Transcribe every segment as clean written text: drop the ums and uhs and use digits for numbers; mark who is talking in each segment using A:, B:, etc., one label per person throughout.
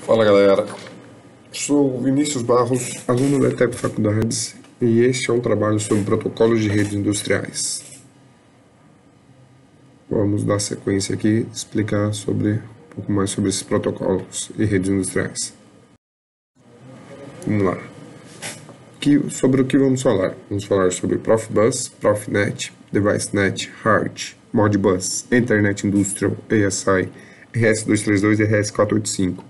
A: Fala galera, sou Vinícius Barros, aluno da ETEP Faculdades, e este é um trabalho sobre protocolos de redes industriais. Vamos dar sequência aqui, explicar um pouco mais sobre esses protocolos e redes industriais. Vamos lá. Sobre o que vamos falar? Vamos falar sobre Profibus, Profinet, DeviceNet, HART, Modbus, Internet Industrial, ASI, RS-232 e RS-485.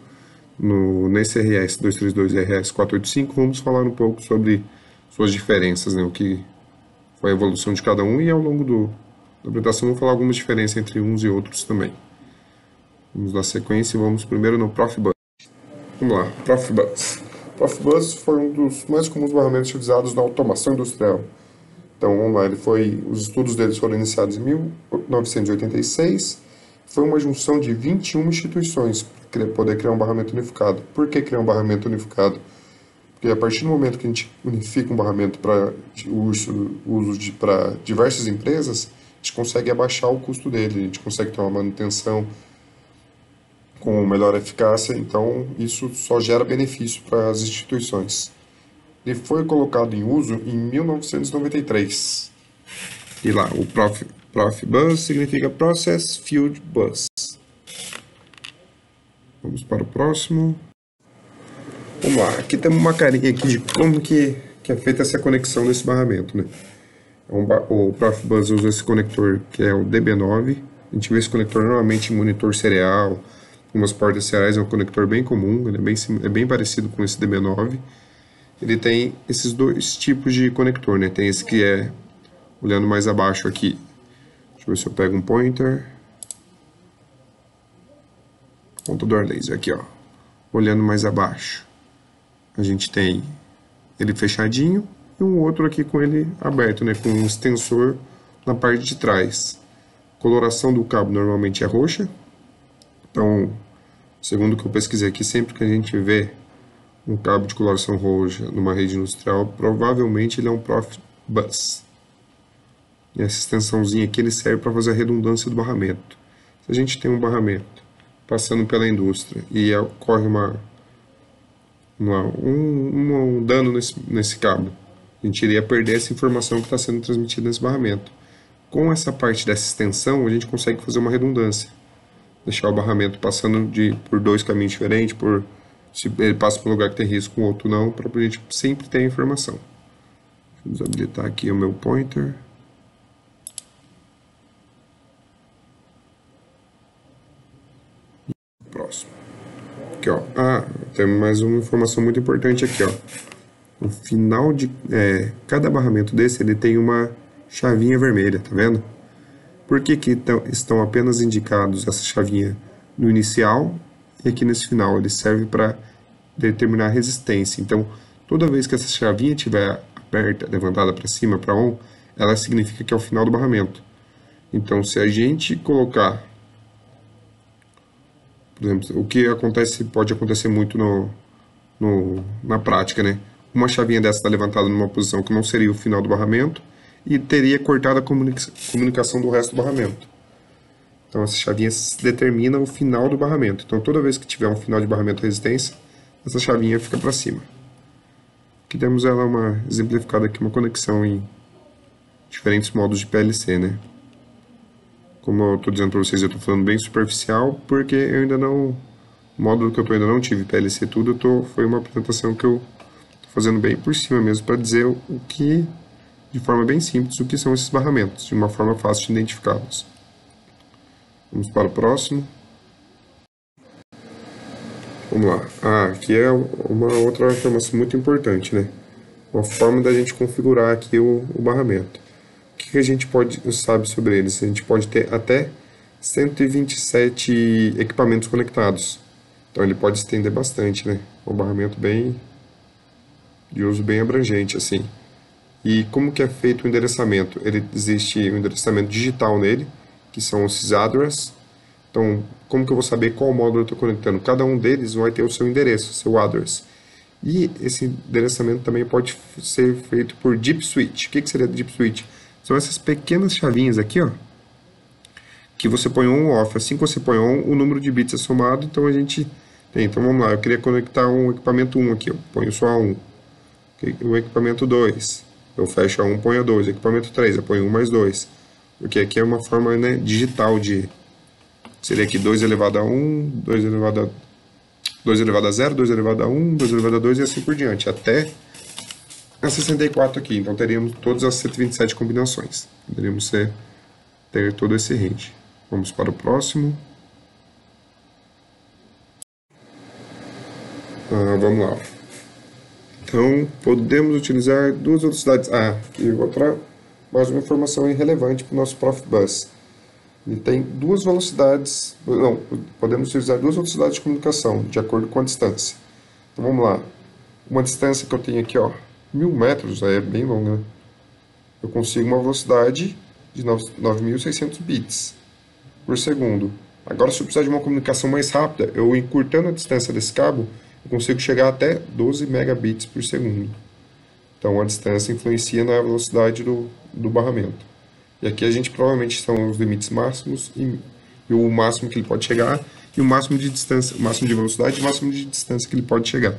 A: Nesse RS-232 e RS-485 vamos falar um pouco sobre suas diferenças, né? O que foi a evolução de cada um, e ao longo da apresentação vamos falar algumas diferenças entre uns e outros também. Vamos dar sequência e vamos primeiro no Profibus. Vamos lá, Profibus. Profibus foi um dos mais comuns barramentos utilizados na automação industrial. Então vamos lá, os estudos deles foram iniciados em 1986. Foi uma junção de 21 instituições para poder criar um barramento unificado. Por que criar um barramento unificado? Porque a partir do momento que a gente unifica um barramento para uso para diversas empresas, a gente consegue abaixar o custo dele, a gente consegue ter uma manutenção com melhor eficácia, então isso só gera benefício para as instituições. Ele foi colocado em uso em 1993. E lá, o Profibus significa Process Field Bus. Vamos para o próximo. Vamos lá, aqui temos uma carinha aqui de como que é feita essa conexão desse barramento, né? O Profibus usa esse conector que é o DB9. A gente vê esse conector normalmente em monitor serial, algumas portas seriais, é um conector bem comum, ele é bem parecido com esse DB9. Ele tem esses dois tipos de conector, né? Tem esse que é olhando mais abaixo aqui. Deixa eu ver se eu pego um pointer. Pontador laser aqui, ó. Olhando mais abaixo. A gente tem ele fechadinho e um outro aqui com ele aberto, né? Com um extensor na parte de trás. A coloração do cabo normalmente é roxa. Então, segundo o que eu pesquisei aqui, sempre que a gente vê um cabo de coloração roxa numa rede industrial, provavelmente ele é um Profibus. E essa extensãozinha aqui ele serve para fazer a redundância do barramento. Se a gente tem um barramento passando pela indústria e ocorre um dano nesse cabo, a gente iria perder essa informação que está sendo transmitida nesse barramento. Com essa parte dessa extensão, a gente consegue fazer uma redundância. Deixar o barramento passando por dois caminhos diferentes, se ele passa por um lugar que tem risco, um outro não, para a gente sempre ter a informação. Vamos habilitar aqui o meu pointer. Próximo. Aqui, ó. Tem mais uma informação muito importante aqui, ó. No final de cada barramento desse, ele tem uma chavinha vermelha, tá vendo? Por que estão apenas indicados essa chavinha no inicial e aqui nesse final? Ele serve para determinar a resistência. Então, toda vez que essa chavinha estiver aberta, levantada para cima, para on, ela significa que é o final do barramento. Então, se a gente colocar, por exemplo, o que pode acontecer muito na prática, né? Uma chavinha dessa está levantada numa posição que não seria o final do barramento e teria cortado a comunicação do resto do barramento. Então, essa chavinha determina o final do barramento. Então, toda vez que tiver um final de barramento resistência, essa chavinha fica para cima. Aqui temos ela exemplificada aqui, uma conexão em diferentes modos de PLC, né? Como eu estou dizendo para vocês, eu estou falando bem superficial, porque eu ainda não... O módulo que eu estou ainda não tive PLC tudo, foi uma apresentação que eu estou fazendo bem por cima mesmo, para dizer de forma bem simples, o que são esses barramentos, de uma forma fácil de identificá-los. Vamos para o próximo. Vamos lá. Aqui é uma outra informação muito importante, né? Uma forma da gente configurar aqui o barramento. O que a gente sabe sobre eles? A gente pode ter até 127 equipamentos conectados. Então ele pode estender bastante, né? Um barramento de uso bem abrangente, assim. E como que é feito o endereçamento? Existe um endereçamento digital nele, que são esses address. Então, como que eu vou saber qual módulo eu estou conectando? Cada um deles vai ter o seu endereço, seu address. E esse endereçamento também pode ser feito por Deep Switch. O que seria Deep Switch? São essas pequenas chavinhas aqui, ó, que você põe on ou off. Assim que você põe on, o número de bits é somado, então a gente Então vamos lá, eu queria conectar um equipamento 1 aqui, eu ponho só um. O equipamento 2, eu fecho a 1, ponho a 2. Equipamento 3, eu ponho 1 mais 2. Porque aqui é uma forma, né, digital de... Seria aqui 2 elevado a 1, 2 elevado a 2 elevado a 0, 2 elevado a 1, 2 elevado a 2 e assim por diante, até a 64 aqui. Então teríamos todas as 127 combinações. Poderíamos ter todo esse range. Vamos para o próximo. Vamos lá. Então, podemos utilizar duas velocidades. E mais uma informação irrelevante para o nosso Profibus. Ele tem duas velocidades. Não, podemos utilizar duas velocidades de comunicação, de acordo com a distância. Então, vamos lá. Uma distância que eu tenho aqui, ó, 1000 metros, é bem longa, né? Eu consigo uma velocidade de 9.600 bits por segundo. Agora, se eu precisar de uma comunicação mais rápida, eu encurtando a distância desse cabo, eu consigo chegar até 12 megabits por segundo. Então, a distância influencia na velocidade do barramento. E aqui a gente provavelmente são os limites máximos e o máximo que ele pode chegar e o máximo de distância, o máximo de velocidade e o máximo de distância que ele pode chegar.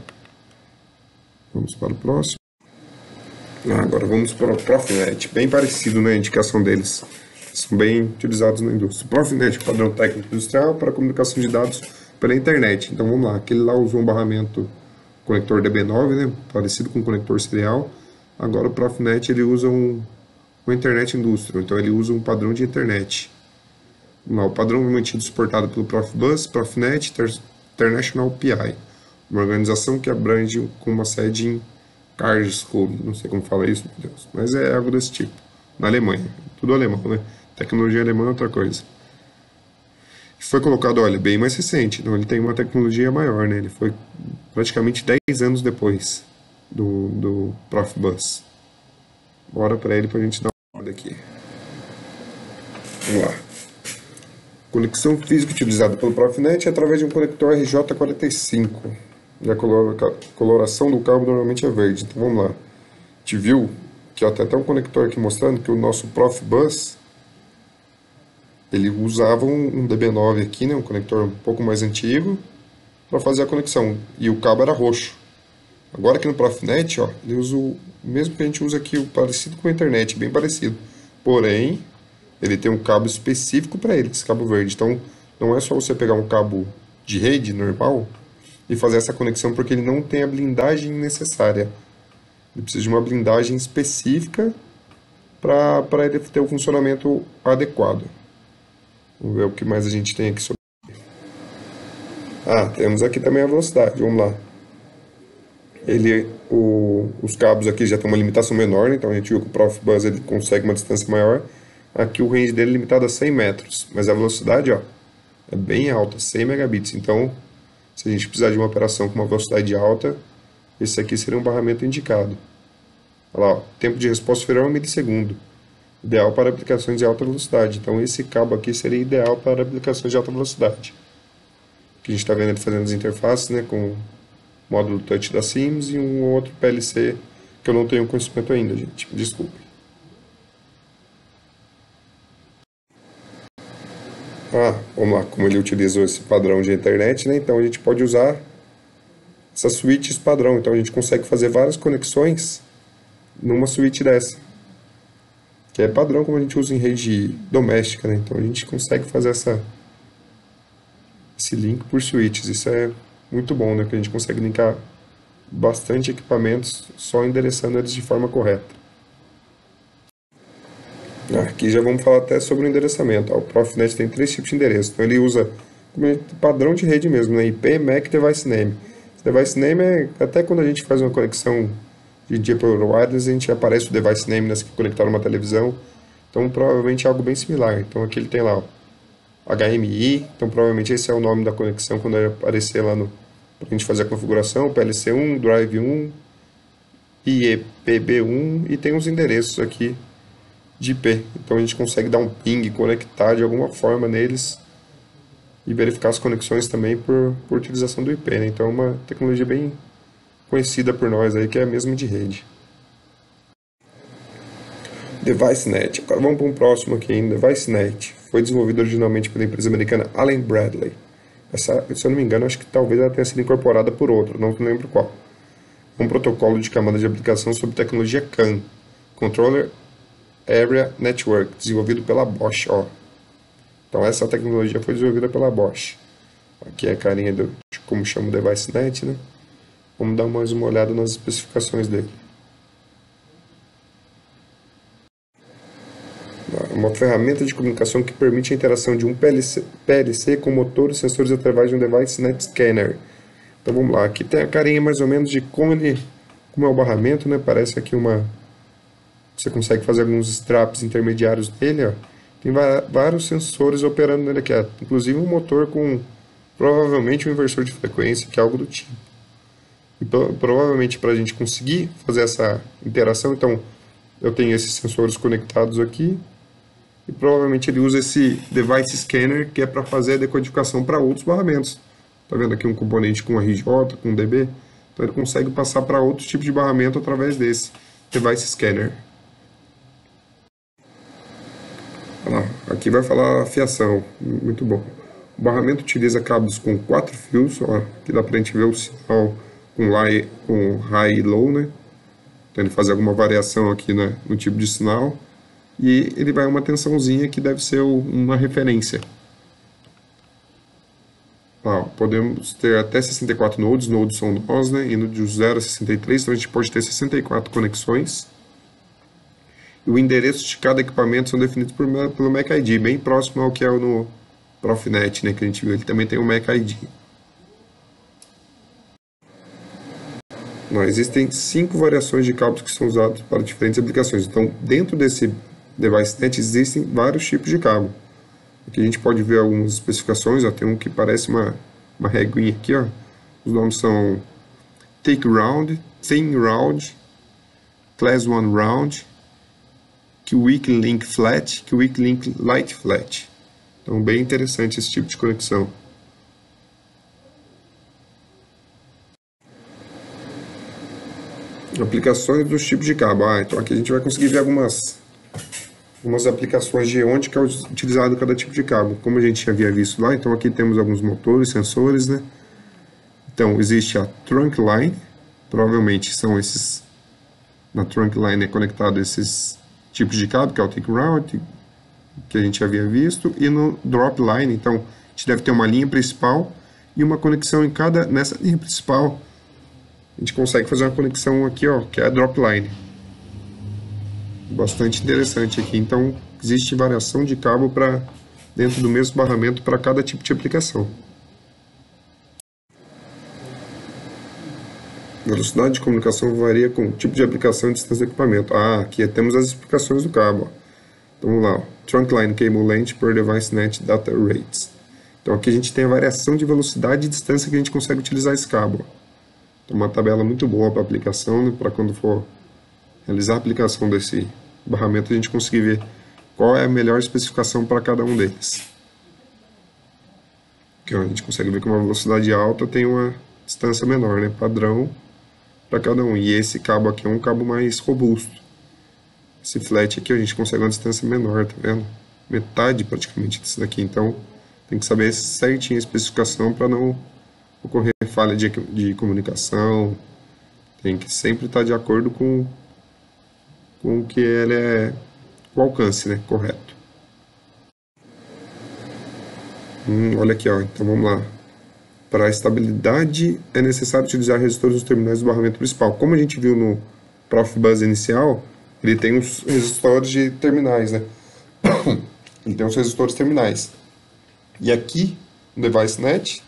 A: Vamos para o próximo. Agora vamos para o Profinet, bem parecido, né, a indicação deles. São bem utilizados na indústria. Profinet, padrão técnico industrial para comunicação de dados pela internet. Então vamos lá, aquele lá usou um barramento conector DB9, né, parecido com o conector serial. Agora o Profinet ele usa um Internet Industrial, então ele usa um padrão de internet. Vamos lá, o padrão é mantido suportado pelo Profibus, Profinet, International PI, uma organização que abrange com uma sede em Karlsruhe, não sei como fala isso, meu Deus, mas é algo desse tipo, na Alemanha, tudo alemão, né? Tecnologia alemã é outra coisa. Foi colocado, olha, bem mais recente, então ele tem uma tecnologia maior, né? Ele foi praticamente 10 anos depois do Profibus. Bora para ele para a gente dar uma olhada aqui. Vamos lá. Conexão física utilizada pelo Profinet é através de um conector RJ45. E a coloração do cabo normalmente é verde. Então vamos lá. A gente viu que tem até um conector aqui mostrando que o nosso Profibus ele usava um DB9 aqui, né, um conector um pouco mais antigo, para fazer a conexão. E o cabo era roxo. Agora aqui no Profinet, ó, ele usa o mesmo que a gente usa aqui, o parecido com a internet, bem parecido. Porém, ele tem um cabo específico para ele, esse cabo verde. Então, não é só você pegar um cabo de rede normal e fazer essa conexão, porque ele não tem a blindagem necessária. Ele precisa de uma blindagem específica para ele ter o funcionamento adequado. Vamos ver o que mais a gente tem aqui sobre. Temos aqui também a velocidade, vamos lá. Os cabos aqui já tem uma limitação menor, né? Então a gente viu que o Profibus ele consegue uma distância maior. Aqui o range dele é limitado a 100 metros, mas a velocidade, ó, é bem alta, 100 megabits. Então, se a gente precisar de uma operação com uma velocidade alta, esse aqui seria um barramento indicado. Olha lá, ó, tempo de resposta final é 1 milissegundo, ideal para aplicações de alta velocidade. Então esse cabo aqui seria ideal para aplicações de alta velocidade. Aqui a gente está vendo ele fazendo as interfaces, né, com módulo touch da Sims e um outro PLC que eu não tenho conhecimento ainda, gente. Desculpe. Vamos lá, como ele utilizou esse padrão de internet, né? Então a gente pode usar essas switches padrão. Então a gente consegue fazer várias conexões numa switch dessa, que é padrão como a gente usa em rede doméstica, né? Então a gente consegue fazer esse link por switches. Isso é muito bom, né? Que a gente consegue linkar bastante equipamentos só endereçando eles de forma correta. Aqui já vamos falar até sobre o endereçamento. O Profinet tem 3 tipos de endereço. Então ele usa como padrão de rede mesmo, né? IP, MAC, Device Name. Device Name é até quando a gente faz uma conexão de dia por wireless, a gente aparece o Device Name nessa que conectar uma televisão. Então provavelmente é algo bem similar. Então aqui ele tem lá, ó, HMI. Então provavelmente esse é o nome da conexão quando ele aparecer lá para a gente fazer a configuração. PLC1, Drive 1, IEPB1 e tem os endereços aqui de IP. Então a gente consegue dar um ping, conectar de alguma forma neles e verificar as conexões também por utilização do IP, né? Então é uma tecnologia bem conhecida por nós aí, que é a mesma de rede. DeviceNet. Agora vamos para um próximo aqui, Devicenet. Foi desenvolvido originalmente pela empresa americana Allen Bradley. Essa, se eu não me engano, acho que talvez ela tenha sido incorporada por outro, não lembro qual. Um protocolo de camada de aplicação sob tecnologia CAN, Controller Area Network, desenvolvido pela Bosch, ó. Então essa tecnologia foi desenvolvida pela Bosch. Aqui é a carinha de como chama o DeviceNet, né? Vamos dar mais uma olhada nas especificações dele. Uma ferramenta de comunicação que permite a interação de um PLC com motor e sensores através de um DeviceNet Scanner. Então vamos lá, aqui tem a carinha mais ou menos de como é o barramento, né? Parece aqui você consegue fazer alguns straps intermediários dele, ó. Tem vários sensores operando nele aqui, ó. Inclusive um motor com provavelmente um inversor de frequência, que é algo do tipo. E provavelmente para a gente conseguir fazer essa interação, então eu tenho esses sensores conectados aqui e provavelmente ele usa esse device scanner que é para fazer a decodificação para outros barramentos. Tá vendo aqui um componente com RJ, com DB? Então ele consegue passar para outros tipos de barramento através desse device scanner. Olha lá, aqui vai falar a fiação, muito bom. O barramento utiliza cabos com 4 fios, ó, aqui dá para a gente ver o sinal com high e low, né? Então ele faz alguma variação aqui no tipo de sinal e ele vai uma tensãozinha que deve ser uma referência. Ó, podemos ter até 64 nodes são nós, né? Indo de 0 a 63, então a gente pode ter 64 conexões. E o endereço de cada equipamento são definidos pelo MAC ID, bem próximo ao que é no Profinet, né, que a gente viu. Ele também tem o MAC ID. Não, existem 5 variações de cabos que são usados para diferentes aplicações. Então, dentro desse DeviceNet existem vários tipos de cabo. Aqui a gente pode ver algumas especificações, ó, tem um que parece uma reguinha aqui, ó. Os nomes são Thick Round, Thin Round, Class 1 Round, Quick Link Flat, Quick Link Light Flat. Então, bem interessante esse tipo de conexão. Aplicações dos tipos de cabo. Então aqui a gente vai conseguir ver algumas aplicações de onde que é utilizado cada tipo de cabo. Como a gente havia visto lá, então aqui temos alguns motores, sensores, né? Então existe a Trunk Line, provavelmente são esses, na Trunk Line é conectado esses tipos de cabo, que é o Thick Round, que a gente havia visto, e no Drop Line, então a gente deve ter uma linha principal e uma conexão nessa linha principal. A gente consegue fazer uma conexão aqui, ó, que é a Drop Line. Bastante interessante aqui. Então, existe variação de cabo dentro do mesmo barramento para cada tipo de aplicação. Velocidade de comunicação varia com o tipo de aplicação e distância do equipamento. Aqui temos as explicações do cabo, ó. Então, vamos lá, ó. Trunk Line Cable Length per Device Net Data Rates. Então, aqui a gente tem a variação de velocidade e distância que a gente consegue utilizar esse cabo, ó. Então, uma tabela muito boa para aplicação, né, para quando for realizar a aplicação desse barramento, a gente conseguir ver qual é a melhor especificação para cada um deles. Aqui, ó, a gente consegue ver que uma velocidade alta tem uma distância menor, né, padrão para cada um. E esse cabo aqui é um cabo mais robusto. Esse flat aqui a gente consegue uma distância menor, tá vendo? Metade praticamente desse daqui. Então, tem que saber certinho a especificação para não ocorrer falha de comunicação. Tem que sempre estar de acordo com o que ele é, o alcance, né, correto. Olha aqui, ó, então vamos lá. Para a estabilidade é necessário utilizar resistores nos terminais do barramento principal. Como a gente viu no Profibus inicial, ele tem os resistores de terminais, né? Ele tem os resistores terminais. E aqui no DeviceNet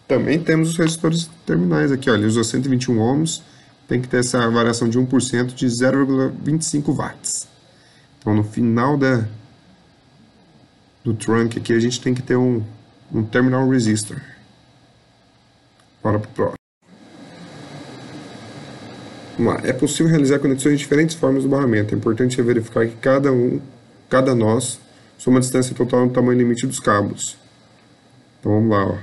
A: também temos os resistores terminais aqui, ó, ele usa 121 ohms, tem que ter essa variação de 1% de 0,25 watts. Então no final do trunk aqui a gente tem que ter um terminal resistor. Bora pro próximo. Vamos lá. É possível realizar conexões de diferentes formas do barramento. É importante verificar que cada nós soma a distância total no tamanho limite dos cabos. Então vamos lá, ó.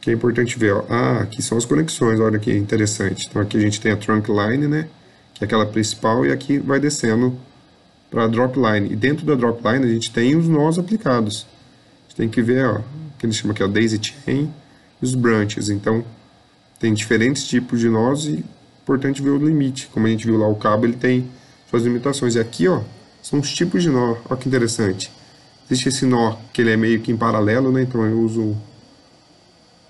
A: Que é importante ver, ó. Aqui são as conexões, olha que interessante. Então aqui a gente tem a Trunk Line, né, que é aquela principal, e aqui vai descendo para a Drop Line. E dentro da Drop Line a gente tem os nós aplicados. A gente tem que ver, ó, que eles chamam aqui, ó, daisy chain, e os branches. Então, tem diferentes tipos de nós e é importante ver o limite. Como a gente viu lá, o cabo ele tem suas limitações. E aqui, ó, são os tipos de nó. Olha que interessante. Existe esse nó que ele é meio que em paralelo, né? Então eu uso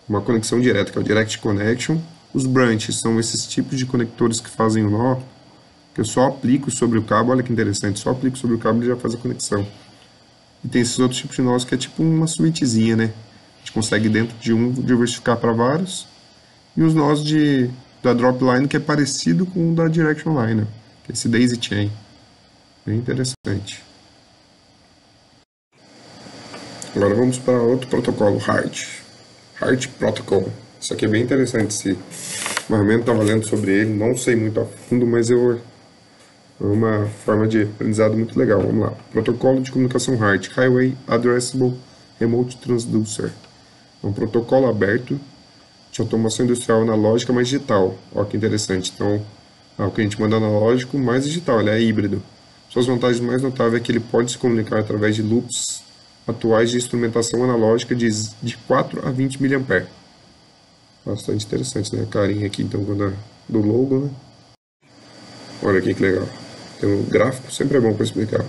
A: uma conexão direta, que é o Direct Connection. Os branches são esses tipos de conectores que fazem o nó, que eu só aplico sobre o cabo. Olha que interessante, só aplico sobre o cabo e ele já faz a conexão. E tem esses outros tipos de nós que é tipo uma suítezinha, né? A gente consegue dentro de um diversificar para vários. E os nós da Dropline, que é parecido com o da Direction Line, né? Que é esse Daisy Chain. Bem interessante. Agora vamos para outro protocolo, Heart Protocol. Isso aqui é bem interessante, esse ferramenta, estava lendo sobre ele, não sei muito a fundo, mas é uma forma de aprendizado muito legal. Vamos lá. Protocolo de comunicação HART, Highway Addressable Remote Transducer. É um protocolo aberto de automação industrial analógica mais digital. Olha que interessante. Então, o que a gente manda analógico mais digital, ele é híbrido. Suas vantagens mais notáveis é que ele pode se comunicar através de loops atuais de instrumentação analógica de 4 a 20 mA. Bastante interessante, né? A carinha aqui, então, do logo, né? Olha aqui que legal. Tem um gráfico, sempre é bom para explicar.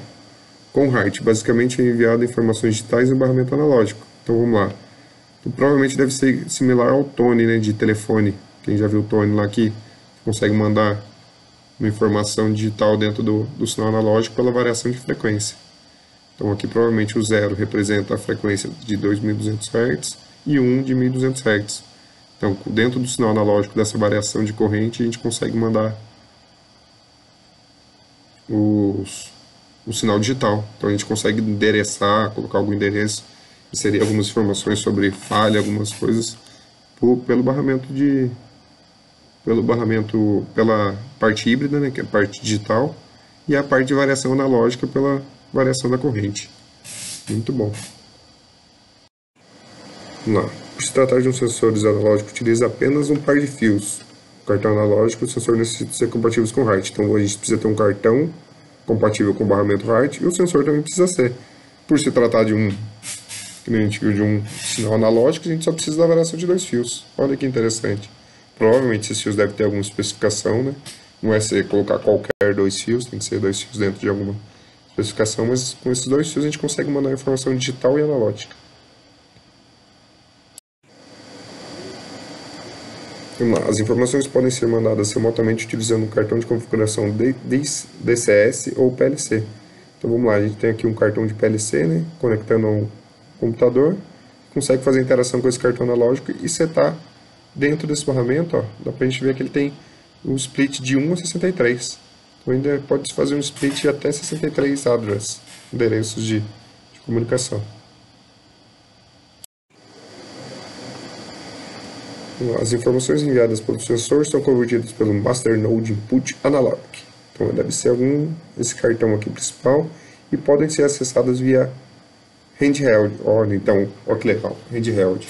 A: Com HART, basicamente é enviado informações digitais e barramento analógico. Então, vamos lá. Então, provavelmente deve ser similar ao Tone, né, de telefone. Quem já viu o Tone lá aqui, consegue mandar uma informação digital dentro do sinal analógico pela variação de frequência. Então aqui provavelmente o 0 representa a frequência de 2.200 Hz e o 1 de 1.200 Hz. Então dentro do sinal analógico dessa variação de corrente a gente consegue mandar o sinal digital. Então a gente consegue endereçar, colocar algum endereço, inserir algumas informações sobre falha, algumas coisas pela parte híbrida, né, que é a parte digital, e a parte de variação analógica pela variação da corrente. Muito bom. Vamos lá. Por se tratar de um sensor analógico, utiliza apenas um par de fios. O cartão analógico, o sensor necessita ser compatível com o HART. Então a gente precisa ter um cartão compatível com o barramento HART e o sensor também precisa ser. Por se tratar de que a gente viu, de um sinal analógico, a gente só precisa da variação de 2 fios. Olha que interessante. Provavelmente esses fios devem ter alguma especificação, né? Não é você colocar qualquer 2 fios, tem que ser 2 fios dentro de alguma especificação, mas com esses 2 fios a gente consegue mandar informação digital e analógica. Vamos lá. As informações podem ser mandadas remotamente utilizando um cartão de configuração DCS ou PLC. Então vamos lá, a gente tem aqui um cartão de PLC, né, conectando ao computador, consegue fazer interação com esse cartão analógico e setar dentro desse barramento, ó, dá pra gente ver que ele tem um split de 1 a 63. Então ainda pode fazer um split de até 63 address, endereços de comunicação. As informações enviadas pelo sensor são convertidas pelo Master Node Input Analog. Então deve ser esse cartão aqui principal e podem ser acessadas via handheld. Olha, então, olha que legal, handheld.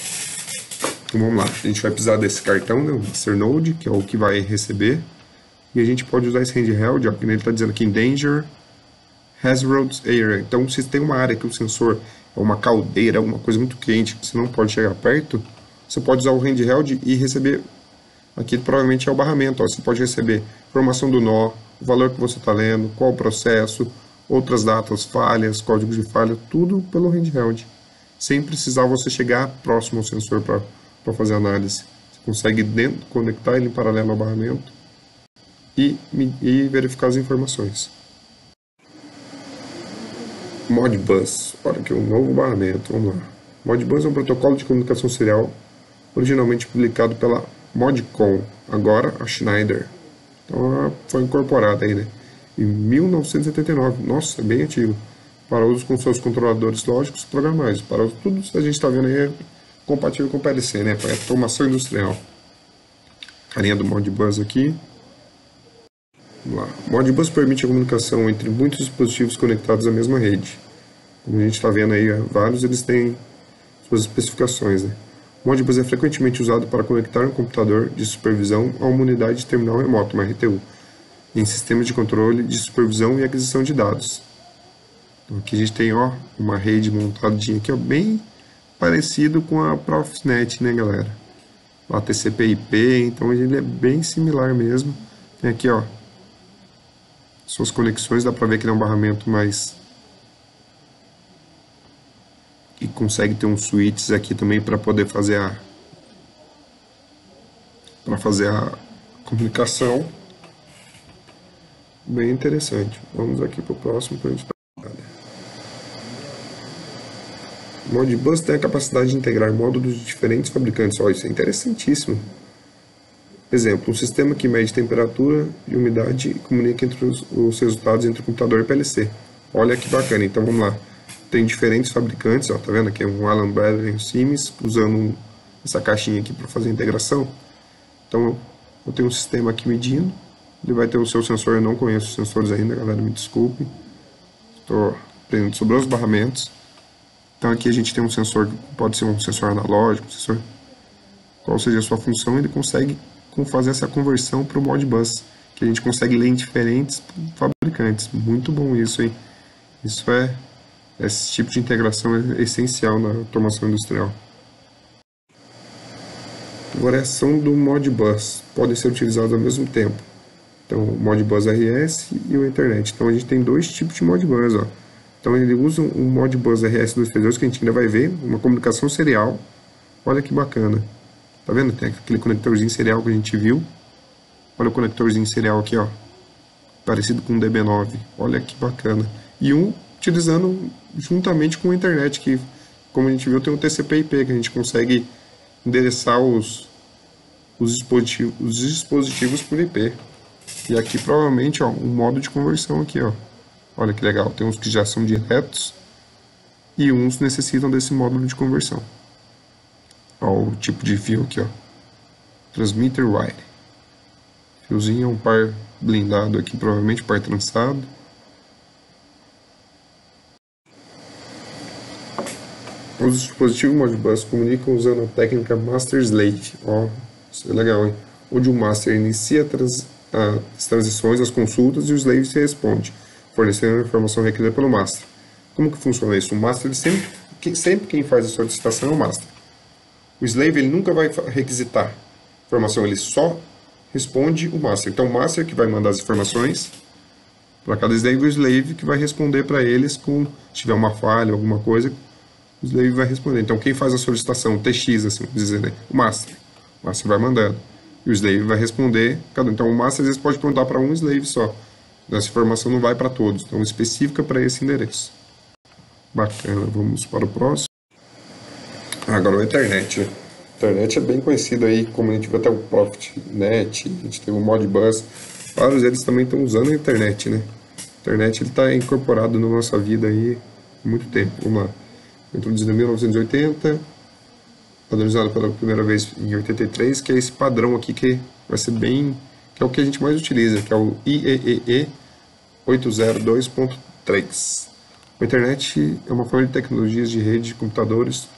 A: Então vamos lá, a gente vai precisar desse cartão, né, o Master Node, que é o que vai receber. E a gente pode usar esse handheld, ó, que ele está dizendo aqui em Danger Hazards Area. Então, se tem uma área que o sensor é uma caldeira, alguma coisa muito quente, que você não pode chegar perto, você pode usar o handheld e receber, aqui provavelmente é o barramento, ó, você pode receber informação do nó, o valor que você está lendo, qual o processo, outras datas, falhas, códigos de falha, tudo pelo handheld, sem precisar você chegar próximo ao sensor para fazer análise. Você consegue conectar ele em paralelo ao barramento e verificar as informações. Modbus, olha aqui um novo barramento, vamos lá. Modbus é um protocolo de comunicação serial originalmente publicado pela Modcon, agora a Schneider. Então foi incorporada aí, né, em 1979, nossa, é bem antigo, para uso com seus controladores lógicos programáveis. Para uso, tudo isso que a gente está vendo aí é compatível com o PLC, né, para automação industrial. Carinha do Modbus aqui. Vamos lá. Modbus permite a comunicação entre muitos dispositivos conectados à mesma rede. Como a gente está vendo aí, vários eles têm suas especificações, né. Modbus é frequentemente usado para conectar um computador de supervisão a uma unidade de terminal remoto, uma RTU, em sistemas de controle de supervisão e aquisição de dados. Então aqui a gente tem, ó, uma rede montadinha aqui, ó, bem parecido com a Profinet, né, galera? A TCP/IP, então ele é bem similar mesmo. Tem aqui, ó, suas conexões, dá para ver que ele é um barramento mais... E consegue ter uns switches aqui também para poder fazer a comunicação. Bem interessante. Vamos aqui para o próximo para a gente dar. O Modbus tem a capacidade de integrar módulos de diferentes fabricantes. Olha, isso é interessantíssimo. Exemplo, um sistema que mede temperatura e umidade e comunica entre os resultados entre o computador e o PLC. Olha que bacana. Então vamos lá. Tem diferentes fabricantes, ó, tá vendo aqui? Um Allen Bradley e um Siemens usando essa caixinha aqui para fazer a integração. Então eu tenho um sistema aqui medindo. Ele vai ter o seu sensor, eu não conheço os sensores ainda, galera, me desculpe. Estou aprendendo sobre os barramentos. Então aqui a gente tem um sensor que pode ser um sensor analógico, um sensor, qual seja a sua função, ele consegue fazer essa conversão para o Modbus, que a gente consegue ler em diferentes fabricantes. Muito bom isso, hein? Esse tipo de integração é essencial na automação industrial. A variação do Modbus podem ser utilizados ao mesmo tempo. Então, o Modbus RS e o Ethernet. Então, a gente tem dois tipos de Modbus, ó. Então, ele usa um Modbus RS232, que a gente ainda vai ver, uma comunicação serial. Olha que bacana. Tá vendo? Tem aquele conectorzinho serial que a gente viu. Olha o conectorzinho serial aqui, ó. Parecido com o DB9. Olha que bacana. E um utilizando juntamente com a internet, que, como a gente viu, tem um TCP/IP, que a gente consegue endereçar os dispositivos por IP. E aqui, provavelmente, ó, um modo de conversão aqui, ó. Olha que legal. Tem uns que já são diretos e uns necessitam desse módulo de conversão. Ó, o tipo de fio aqui, ó. Transmitter wire. Fiozinho é um par blindado aqui, provavelmente par trançado. Os dispositivos Modbus comunicam usando a técnica Master-Slave. Ó, isso é legal, hein? Onde o Master inicia as transições, as consultas, e o Slave se responde, fornecendo a informação requerida pelo Master. Como que funciona isso? O Master, sempre quem faz a solicitação é o Master. O Slave, ele nunca vai requisitar informação, ele só responde o Master. Então, o Master que vai mandar as informações para cada Slave, o Slave que vai responder para eles se tiver uma falha, alguma coisa, o Slave vai responder. Então, quem faz a solicitação, o TX, assim, dizer, né? O Master. O Master vai mandando. E o Slave vai responder. Então, o Master às vezes pode perguntar para um Slave só. Essa informação não vai para todos. Então, específica para esse endereço. Bacana. Vamos para o próximo. Agora, o Ethernet. O Ethernet é bem conhecido aí, como a gente viu até o Profinet, a gente tem o Modbus. Vários deles também estão usando a Internet, né? A Internet está incorporado na nossa vida aí há muito tempo. Vamos lá. Introduzido em 1980, padronizado pela primeira vez em 83, que é esse padrão aqui que vai ser que é o que a gente mais utiliza, que é o IEEE 802.3. A internet é uma forma de tecnologias de rede de computadores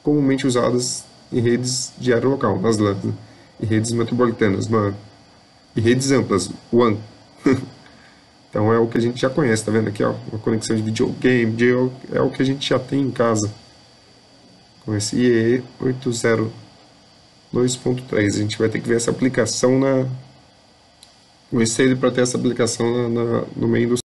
A: comumente usadas em redes de área local, nas LANs, né? E redes metropolitanas, MAN, e redes amplas, WAN. Então é o que a gente já conhece, tá vendo aqui, ó, uma conexão de videogame, é o que a gente já tem em casa. Com esse IEE 802.3, a gente vai ter que ver essa aplicação conhecer ele para ter essa aplicação no meio do...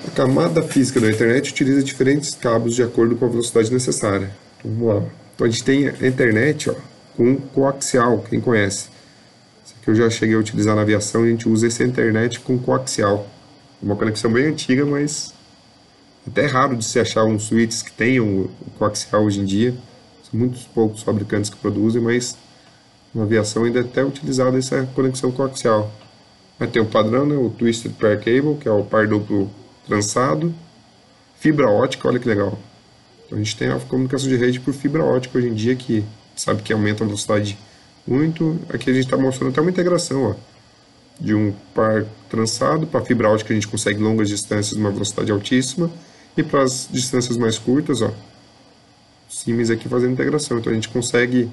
A: A camada física da internet utiliza diferentes cabos de acordo com a velocidade necessária. Vamos lá. Então a gente tem a internet, ó, com coaxial, quem conhece. Que eu já cheguei a utilizar na aviação, a gente usa essa internet com coaxial. Uma conexão bem antiga, mas até raro de se achar uns switches que tenham o coaxial hoje em dia. São muitos poucos fabricantes que produzem, mas na aviação ainda é até utilizada essa conexão coaxial. Vai ter o padrão, né, o Twisted Pair Cable, que é o par duplo trançado. Fibra ótica, olha que legal. Então a gente tem a comunicação de rede por fibra ótica hoje em dia, que sabe que aumenta a velocidade muito. Aqui a gente está mostrando até uma integração, ó, de um par trançado. Para fibra ótica a gente consegue longas distâncias numa velocidade altíssima, e para as distâncias mais curtas, ó, Siemens aqui fazendo integração. Então a gente consegue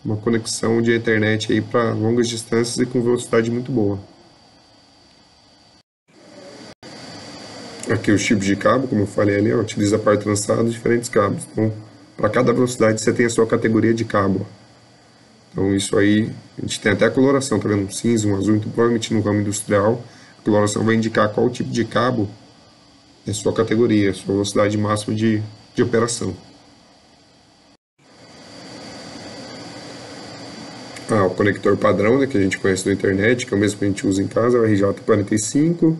A: uma conexão de internet aí para longas distâncias e com velocidade muito boa. Aqui os tipos de cabo, como eu falei ali, ó, utiliza par trançado, diferentes cabos. Então, para cada velocidade você tem a sua categoria de cabo. Então isso aí, a gente tem até a coloração, tá vendo? Um cinza, um azul, então provavelmente no ramo industrial, a coloração vai indicar qual tipo de cabo é a sua categoria, a sua velocidade máxima de operação. Ah, o conector padrão, né, que a gente conhece da internet, que é o mesmo que a gente usa em casa, é o RJ45,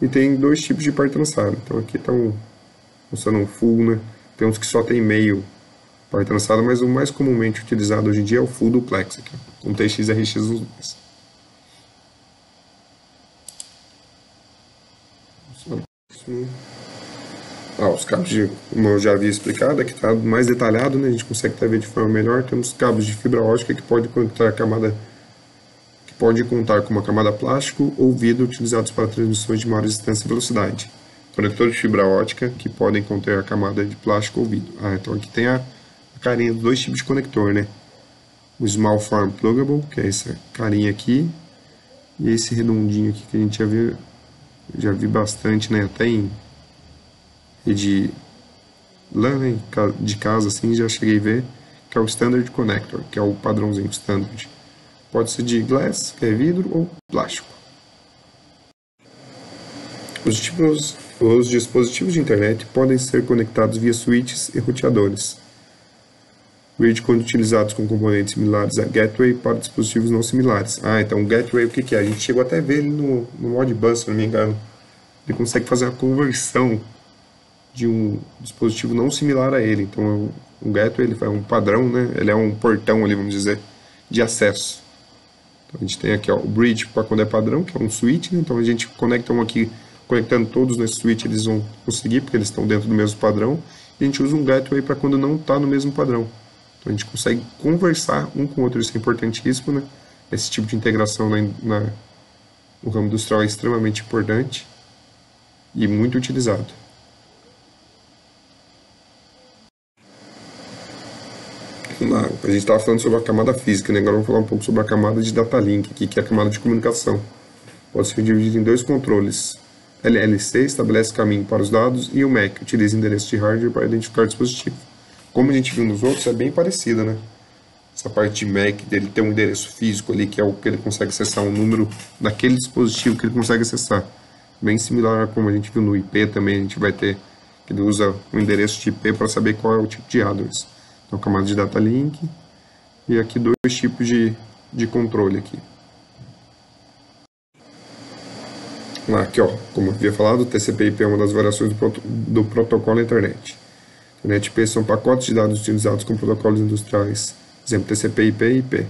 A: e tem dois tipos de par trançado. Então aqui está mostrando um full, né? Tem uns que só tem meio par trançado, mas o mais comumente utilizado hoje em dia é o full duplex aqui, com TX-RX nos dois. Ah, os cabos, como eu já havia explicado, aqui está mais detalhado, né? A gente consegue até ver de forma melhor. Temos cabos de fibra ótica que pode conectar a camada, que pode contar com uma camada plástico ou vidro utilizados para transmissões de maior distância e velocidade. Conectores de fibra ótica que podem conter a camada de plástico ou vidro. Ah, então aqui tem a carinha dos dois tipos de conector, né? O Small Form Pluggable, que é essa carinha aqui, e esse redondinho aqui que a gente já vi bastante, né? Até em rede LAN, né? De casa, assim, já cheguei a ver, que é o Standard Connector, que é o padrãozinho standard. Pode ser de glass, que é vidro, ou plástico. Os dispositivos de internet podem ser conectados via switches e roteadores. Bridge quando utilizados com componentes similares a gateway para dispositivos não similares. Ah, então o gateway o que é? A gente chegou até a ver ele no Modbus, se não me engano. Ele consegue fazer a conversão de um dispositivo não similar a ele. Então o gateway ele é um padrão, né? Ele é um portão ali, vamos dizer, de acesso. Então a gente tem aqui ó, o bridge para quando é padrão, que é um switch, né? Então a gente conecta um aqui, conectando todos nesse switch eles vão conseguir, porque eles estão dentro do mesmo padrão. E a gente usa um gateway para quando não está no mesmo padrão. Então a gente consegue conversar um com o outro, isso é importantíssimo, né? Esse tipo de integração no ramo industrial é extremamente importante e muito utilizado. Vamos lá, a gente estava falando sobre a camada física, né? Agora vamos falar um pouco sobre a camada de data link, aqui, que é a camada de comunicação. Pode ser dividida em dois controles. LLC estabelece caminho para os dados e o MAC utiliza endereço de hardware para identificar o dispositivo. Como a gente viu nos outros, é bem parecida, né? Essa parte de MAC dele tem um endereço físico ali, que é o que ele consegue acessar, um número daquele dispositivo que ele consegue acessar. Bem similar a como a gente viu no IP também, a gente vai ter, que ele usa um endereço de IP para saber qual é o tipo de address. Então, camada de data link, e aqui dois tipos de controle aqui. Aqui, ó, como eu havia falado, o TCP/IP é uma das variações do protocolo internet. Internet IP são pacotes de dados utilizados com protocolos industriais, exemplo TCP/IP e IP.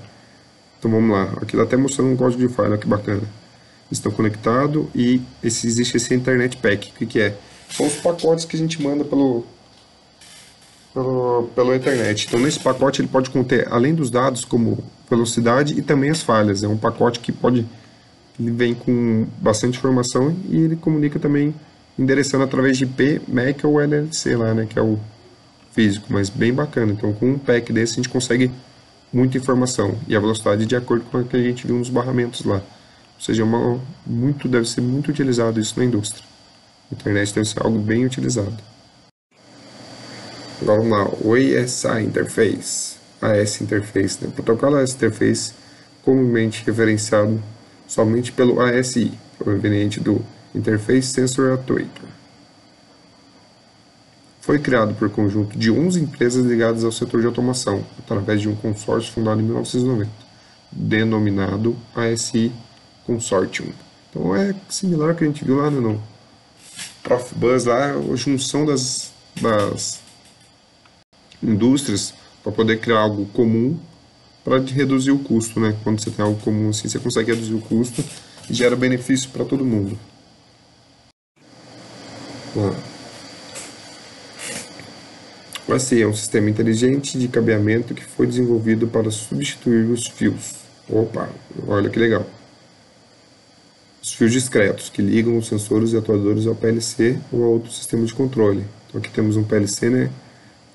A: Então vamos lá, aqui está até mostrando um código de file, olha que bacana. Estão conectados e existe esse Internet Pack, o que é? São os pacotes que a gente manda pela internet. Então nesse pacote ele pode conter, além dos dados, como velocidade e também as falhas. É um pacote que ele vem com bastante informação e ele comunica também endereçando através de IP, MAC ou LLC lá, né, que é o físico, mas bem bacana. Então com um pack desse a gente consegue muita informação e a velocidade de acordo com o que a gente viu nos barramentos lá. Ou seja, deve ser muito utilizado isso na indústria. A internet deve ser algo bem utilizado. Agora vamos lá, o ASI Interface. AS Interface, né? O protocolo AS Interface, comumente referenciado somente pelo ASI, proveniente do Interface Sensor Actuator. Foi criado por conjunto de 11 empresas ligadas ao setor de automação, através de um consórcio fundado em 1990, denominado ASI Consortium. Então é similar ao que a gente viu lá no Profibus, lá, a junção das indústrias para poder criar algo comum para reduzir o custo, né? Quando você tem algo comum assim, você consegue reduzir o custo e gera benefício para todo mundo. O ASI é um sistema inteligente de cabeamento que foi desenvolvido para substituir os fios. Opa, olha que legal. Os fios discretos que ligam os sensores e atuadores ao PLC ou a outro sistema de controle. Então aqui temos um PLC, né?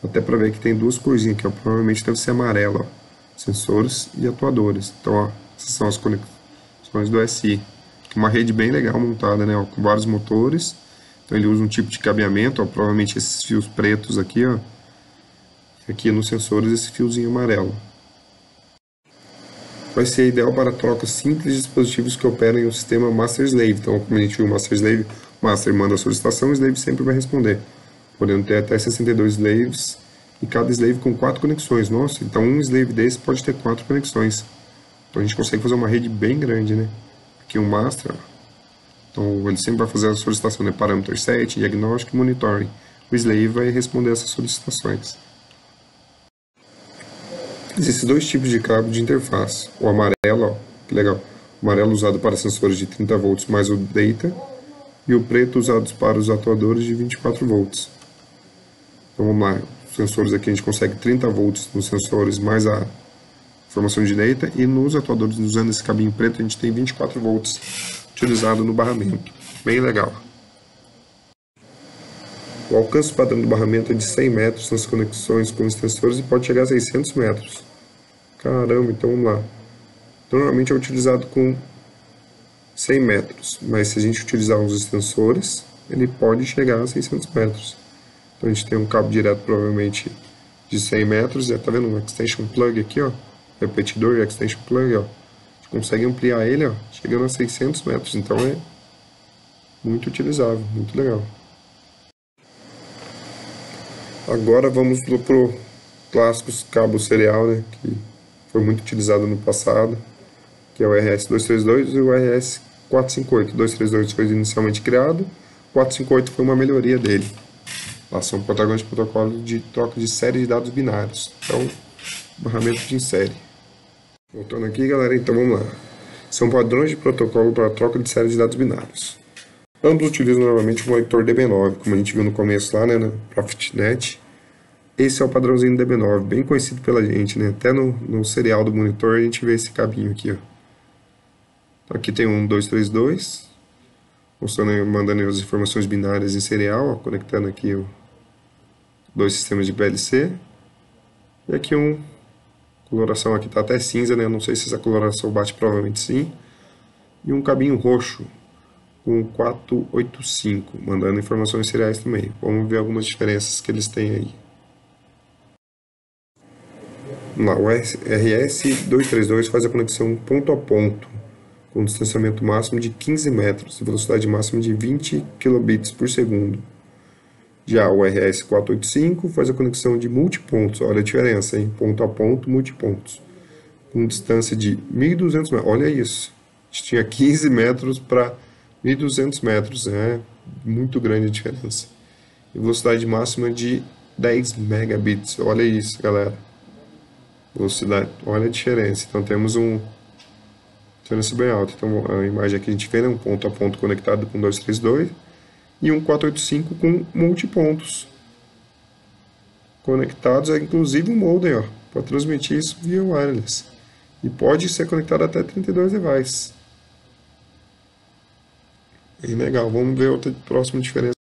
A: Até para ver que tem duas corzinhas aqui, ó. Provavelmente deve ser amarela, ó. Sensores e atuadores. Então, ó, essas são as conexões do SI. Uma rede bem legal montada, né, ó, com vários motores Então ele usa um tipo de cabeamento, ó, provavelmente esses fios pretos aqui, ó. Aqui nos sensores esse fiozinho amarelo. Vai ser ideal para troca simples de dispositivos que operam em um sistema Master-Slave. Então, como a gente viu o Master-Slave, o Master manda a solicitação, o Slave sempre vai responder, podendo ter até 62 Slaves e cada Slave com 4 conexões. Nossa, então um Slave desse pode ter 4 conexões. Então a gente consegue fazer uma rede bem grande, né? Aqui o Master, ó. Então ele sempre vai fazer a solicitação de parâmetro set, diagnóstico e monitoring. O Slave vai responder essas solicitações. Existem dois tipos de cabo de interface. O amarelo, ó, que legal. O amarelo usado para sensores de 30 volts mais o data. E o preto usado para os atuadores de 24 volts. Então vamos lá. Os sensores aqui a gente consegue 30 volts nos sensores mais a informação de data. E nos atuadores, usando esse cabinho preto, a gente tem 24 volts utilizado no barramento. Bem legal. O alcance padrão do barramento é de 100 metros nas conexões com os sensores e pode chegar a 600 metros. Caramba, então vamos lá. Normalmente é utilizado com 100 metros, mas se a gente utilizar os extensores, ele pode chegar a 600 metros. Então a gente tem um cabo direto provavelmente de 100 metros, e tá vendo um extension plug aqui, ó, repetidor e extension plug, ó. A gente consegue ampliar ele, ó, chegando a 600 metros, então é muito utilizável, muito legal. Agora vamos para o clássico cabo serial, né, que foi muito utilizado no passado, que é o RS-232 e o RS-458. O 232 foi inicialmente criado, o 458 foi uma melhoria dele. Lá são padrões de protocolo de troca de série de dados binários, então barramento de em série. Voltando aqui, galera, então vamos lá. São padrões de protocolo para troca de série de dados binários. Ambos utilizam normalmente o monitor DB9, como a gente viu no começo lá, né, na ProfitNet. Esse é o padrãozinho DB9, bem conhecido pela gente, né? Até no serial do monitor a gente vê esse cabinho aqui, ó. Então, aqui tem um 232, mostrando, mandando as informações binárias em serial, ó, conectando aqui dois sistemas de PLC. E aqui coloração aqui tá até cinza, né? Não sei se essa coloração bate, provavelmente sim. E um cabinho roxo com 485, mandando informações seriais também. Vamos ver algumas diferenças que eles têm aí. Vamos lá, o RS-232 faz a conexão ponto a ponto, com distanciamento máximo de 15 metros e velocidade máxima de 20 kbps por segundo. Já o RS-485 faz a conexão de multipontos, olha a diferença, hein? Ponto a ponto, multipontos, com distância de 1.200 metros, olha isso, a gente tinha 15 metros para 1.200 metros, é muito grande a diferença. E velocidade máxima de 10 megabits, olha isso, galera. Velocidade, olha a diferença. Então temos diferença bem alta. Então a imagem aqui a gente vê, né, um ponto a ponto conectado com 232 e um 485 com multipontos conectados, inclusive um modem, ó, para transmitir isso via wireless. E pode ser conectado até 32 devices. Bem legal. Vamos ver outra próxima diferença.